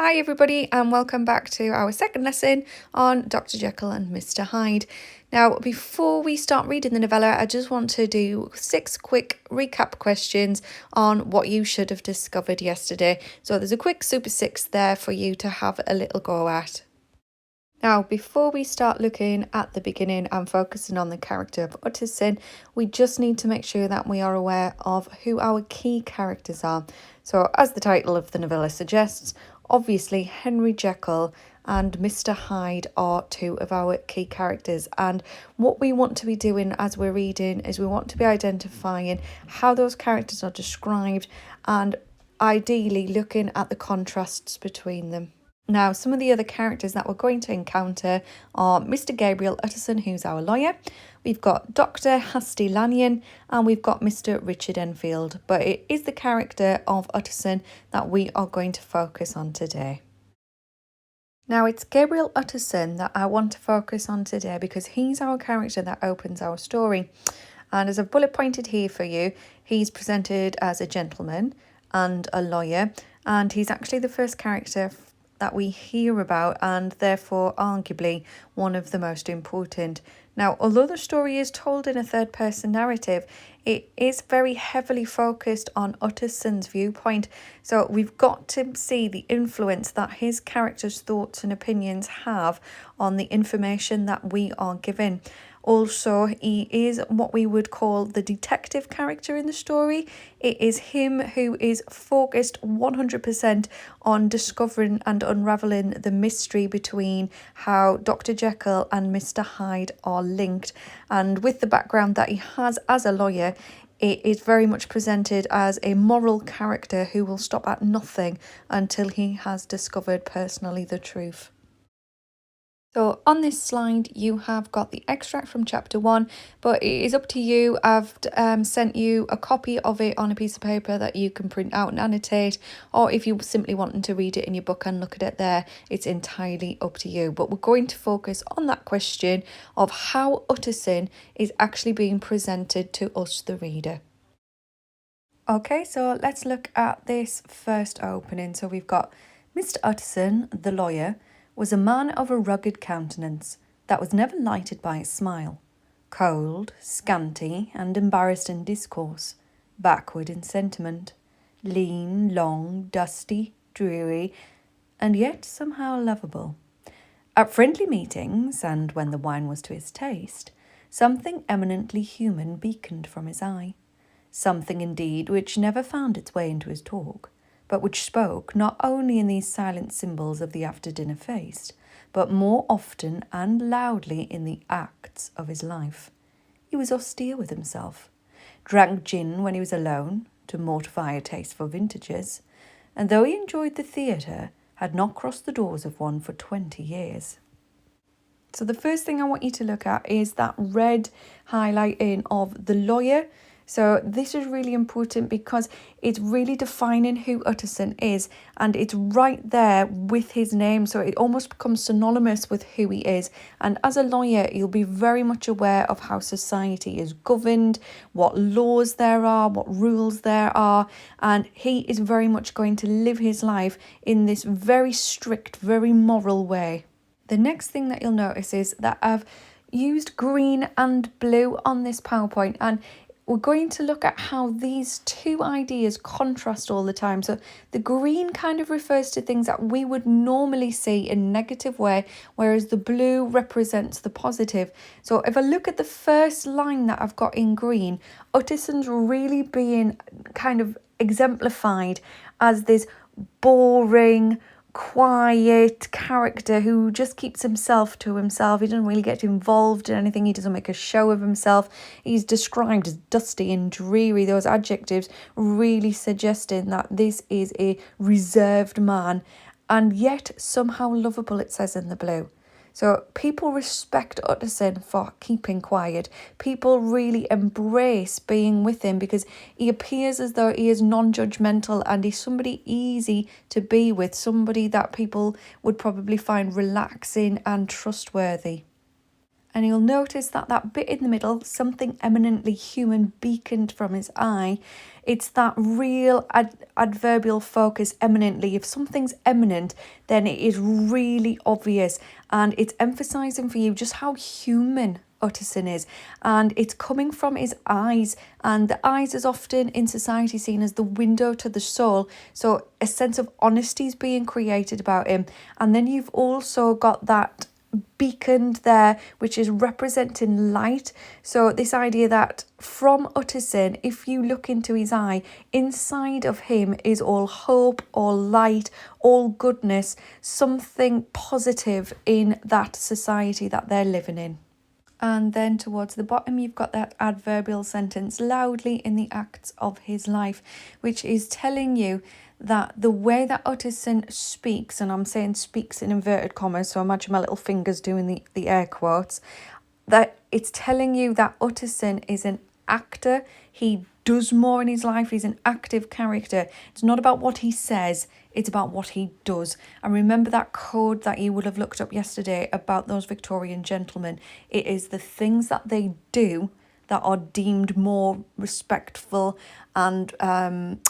Hi everybody and welcome back to our second lesson on Dr. Jekyll and Mr. Hyde. Now before we start reading the novella, I just want to do 6 quick recap questions on what you should have discovered yesterday. So there's a quick super 6 there for you to have a little go at. Now, before we start looking at the beginning and focusing on the character of Utterson, we just need to make sure that we are aware of who our key characters are. So, as the title of the novella suggests, obviously Henry Jekyll and Mr. Hyde are 2 of our key characters. And what we want to be doing as we're reading is we want to be identifying how those characters are described and ideally looking at the contrasts between them. Now, some of the other characters that we're going to encounter are Mr. Gabriel Utterson, who's our lawyer. We've got Dr. Hasty Lanyon, and we've got Mr. Richard Enfield. But it is the character of Utterson that we are going to focus on today. Now, it's Gabriel Utterson that I want to focus on today because he's our character that opens our story. And as I've bullet pointed here for you, he's presented as a gentleman and a lawyer, and he's actually the first character that we hear about and therefore arguably one of the most important. Now, although the story is told in a third person narrative, it is very heavily focused on Utterson's viewpoint. So we've got to see the influence that his character's thoughts and opinions have on the information that we are given. Also, he is what we would call the detective character in the story. It is him who is focused 100% on discovering and unravelling the mystery between how Dr. Jekyll and Mr. Hyde are linked. And with the background that he has as a lawyer, it is very much presented as a moral character who will stop at nothing until he has discovered personally the truth. So on this slide, you have got the extract from chapter 1, but it is up to you. I've sent you a copy of it on a piece of paper that you can print out and annotate, or if you simply want to read it in your book and look at it there, it's entirely up to you. But we're going to focus on that question of how Utterson is actually being presented to us, the reader. Okay, so let's look at this first opening. So we've got Mr. Utterson, the lawyer, was a man of a rugged countenance that was never lighted by a smile, cold, scanty, and embarrassed in discourse, backward in sentiment, lean, long, dusty, dreary, and yet somehow lovable. At friendly meetings, and when the wine was to his taste, something eminently human beaconed from his eye, something indeed which never found its way into his talk, but which spoke not only in these silent symbols of the after-dinner feast, but more often and loudly in the acts of his life. He was austere with himself, drank gin when he was alone, to mortify a taste for vintages, and though he enjoyed the theatre, had not crossed the doors of one for 20 years. So the first thing I want you to look at is that red highlighting of the lawyer. So this is really important because it's really defining who Utterson is, and it's right there with his name, so it almost becomes synonymous with who he is. And as a lawyer, you'll be very much aware of how society is governed, what laws there are, what rules there are, and he is very much going to live his life in this very strict, very moral way. The next thing that you'll notice is that I've used green and blue on this PowerPoint, and we're going to look at how these 2 ideas contrast all the time. So the green kind of refers to things that we would normally see in a negative way, whereas the blue represents the positive. So if I look at the first line that I've got in green, Utterson's really being kind of exemplified as this boring, quiet character who just keeps himself to himself. He doesn't really get involved in anything. He doesn't make a show of himself. He's described as dusty and dreary, those adjectives really suggesting that this is a reserved man, and yet somehow lovable, it says in the blue. So people respect Utterson for keeping quiet. People really embrace being with him because he appears as though he is non-judgmental and he's somebody easy to be with, somebody that people would probably find relaxing and trustworthy. And you'll notice that that bit in the middle, something eminently human beaconed from his eye, it's that real adverbial focus, eminently. If something's eminent, then it is really obvious, and it's emphasizing for you just how human Utterson is, and it's coming from his eyes, and the eyes is often in society seen as the window to the soul, so a sense of honesty is being created about him. And then you've also got that beaconed there, which is representing light. So this idea that from Utterson, if you look into his eye, inside of him is all hope, all light, all goodness, something positive in that society that they're living in. And then towards the bottom, you've got that adverbial sentence, loudly in the acts of his life, which is telling you that the way that Utterson speaks, and I'm saying speaks in inverted commas, so imagine my little fingers doing the air quotes, that it's telling you that Utterson is an actor. He does more in his life. He's an active character. It's not about what he says, it's about what he does. And remember that code that you would have looked up yesterday about those Victorian gentlemen. It is the things that they do that are deemed more respectful and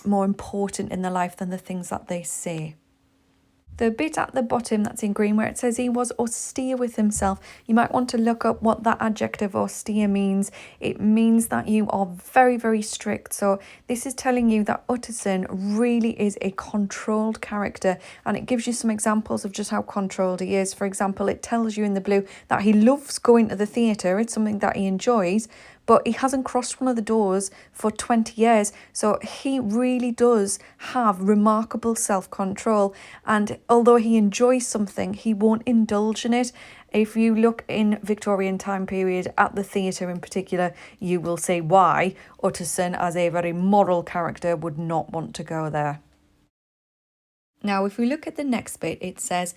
more important in their life than the things that they say. The bit at the bottom that's in green where it says he was austere with himself, you might want to look up what that adjective austere means. It means that you are very, very strict. So this is telling you that Utterson really is a controlled character, and it gives you some examples of just how controlled he is. For example, it tells you in the blue that he loves going to the theatre. It's something that he enjoys, but he hasn't crossed one of the doors for 20 years. So he really does have remarkable self-control. And although he enjoys something, he won't indulge in it. If you look in Victorian time period at the theatre in particular, you will see why Utterson, as a very moral character, would not want to go there. Now, if we look at the next bit, it says,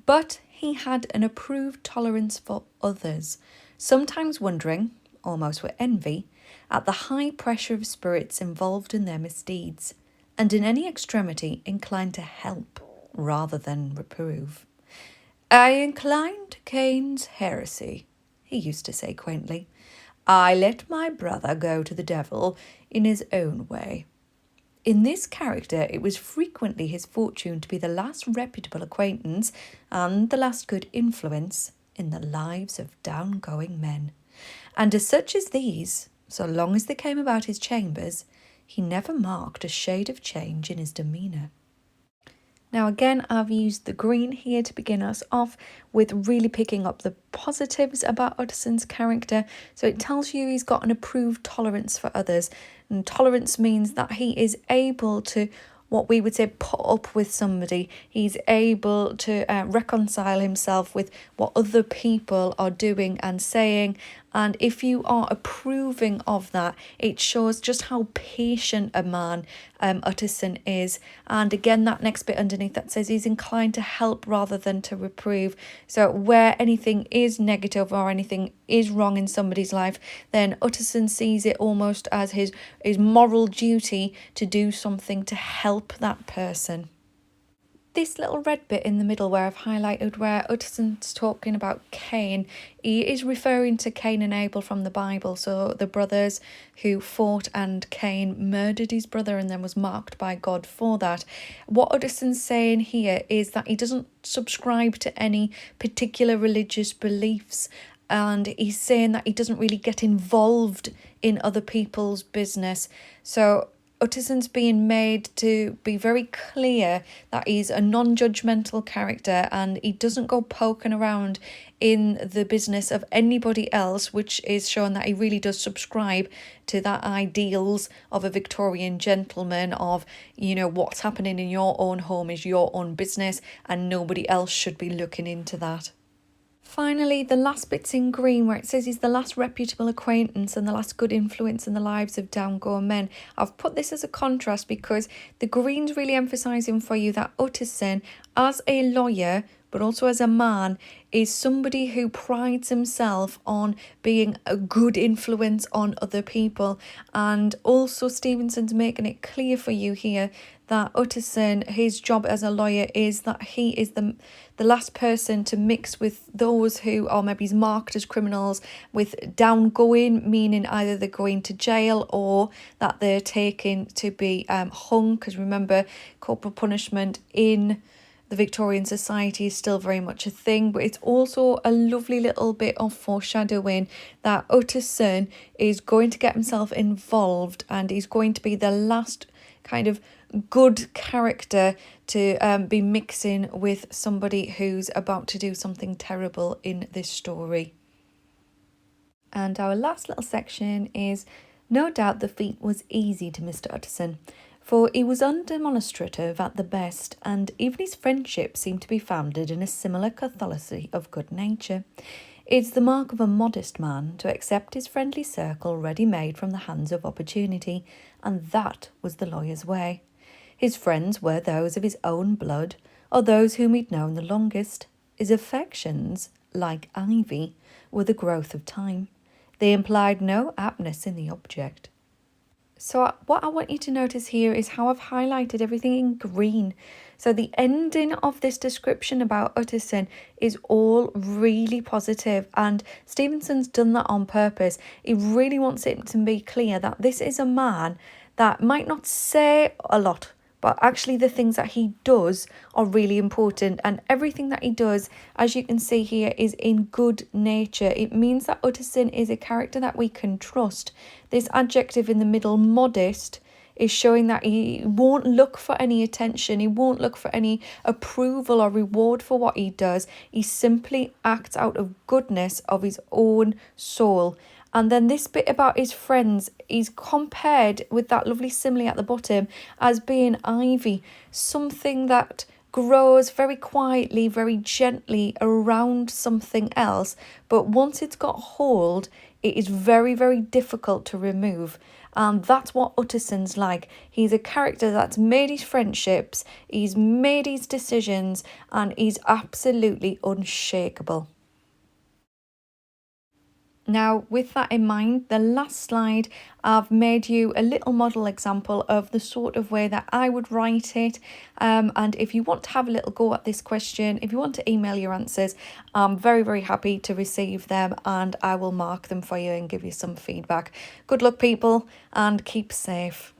but he had an approved tolerance for others, sometimes wondering, almost with envy, at the high pressure of spirits involved in their misdeeds, and in any extremity inclined to help rather than reprove. I incline to Cain's heresy, he used to say quaintly. I let my brother go to the devil in his own way. In this character, it was frequently his fortune to be the last reputable acquaintance and the last good influence in the lives of down-going men. And as such as these, so long as they came about his chambers, he never marked a shade of change in his demeanour. Now again, I've used the green here to begin us off with really picking up the positives about Utterson's character. So it tells you he's got an approved tolerance for others. And tolerance means that he is able to, what we would say, put up with somebody. He's able to reconcile himself with what other people are doing and saying. And if you are approving of that, it shows just how patient a man Utterson is. And again, that next bit underneath that says he's inclined to help rather than to reprove. So where anything is negative or anything is wrong in somebody's life, then Utterson sees it almost as his moral duty to do something to help that person. This little red bit in the middle where I've highlighted where Utterson's talking about Cain, he is referring to Cain and Abel from the Bible, so the brothers who fought and Cain murdered his brother and then was marked by God for that. What Utterson's saying here is that he doesn't subscribe to any particular religious beliefs, and he's saying that he doesn't really get involved in other people's business. So Utterson's being made to be very clear that he's a non-judgmental character and he doesn't go poking around in the business of anybody else, which is showing that he really does subscribe to that ideals of a Victorian gentleman of, you know, what's happening in your own home is your own business and nobody else should be looking into that. Finally, the last bit's in green where it says he's the last reputable acquaintance and the last good influence in the lives of down-going men. I've put this as a contrast because the green's really emphasising for you that Utterson, as a lawyer, but also as a man, is somebody who prides himself on being a good influence on other people. And also Stevenson's making it clear for you here that Utterson, his job as a lawyer is that he is the last person to mix with those who are maybe marked as criminals with downgoing, meaning either they're going to jail or that they're taken to be hung. Because remember, corporal punishment in the Victorian society is still very much a thing, but it's also a lovely little bit of foreshadowing that Utterson is going to get himself involved and he's going to be the last kind of good character to be mixing with somebody who's about to do something terrible in this story. And our last little section is, no doubt the feat was easy to Mr. Utterson, for he was undemonstrative at the best, and even his friendship seemed to be founded in a similar catholicity of good nature. It's the mark of a modest man to accept his friendly circle ready-made from the hands of opportunity, and that was the lawyer's way. His friends were those of his own blood, or those whom he'd known the longest. His affections, like ivy, were the growth of time. They implied no aptness in the object. So what I want you to notice here is how I've highlighted everything in green. So the ending of this description about Utterson is all really positive, and Stevenson's done that on purpose. He really wants it to be clear that this is a man that might not say a lot, but actually the things that he does are really important, and everything that he does, as you can see here, is in good nature. It means that Utterson is a character that we can trust. This adjective in the middle, modest, is showing that he won't look for any attention, he won't look for any approval or reward for what he does. He simply acts out of goodness of his own soul. And then this bit about his friends, he's compared with that lovely simile at the bottom as being ivy, something that grows very quietly, very gently around something else. But once it's got hold, it is very, very difficult to remove. And that's what Utterson's like. He's a character that's made his friendships, he's made his decisions, and he's absolutely unshakable. Now, with that in mind, the last slide, I've made you a little model example of the sort of way that I would write it. And if you want to have a little go at this question, if you want to email your answers, I'm very, very happy to receive them, and I will mark them for you and give you some feedback. Good luck, people, and keep safe.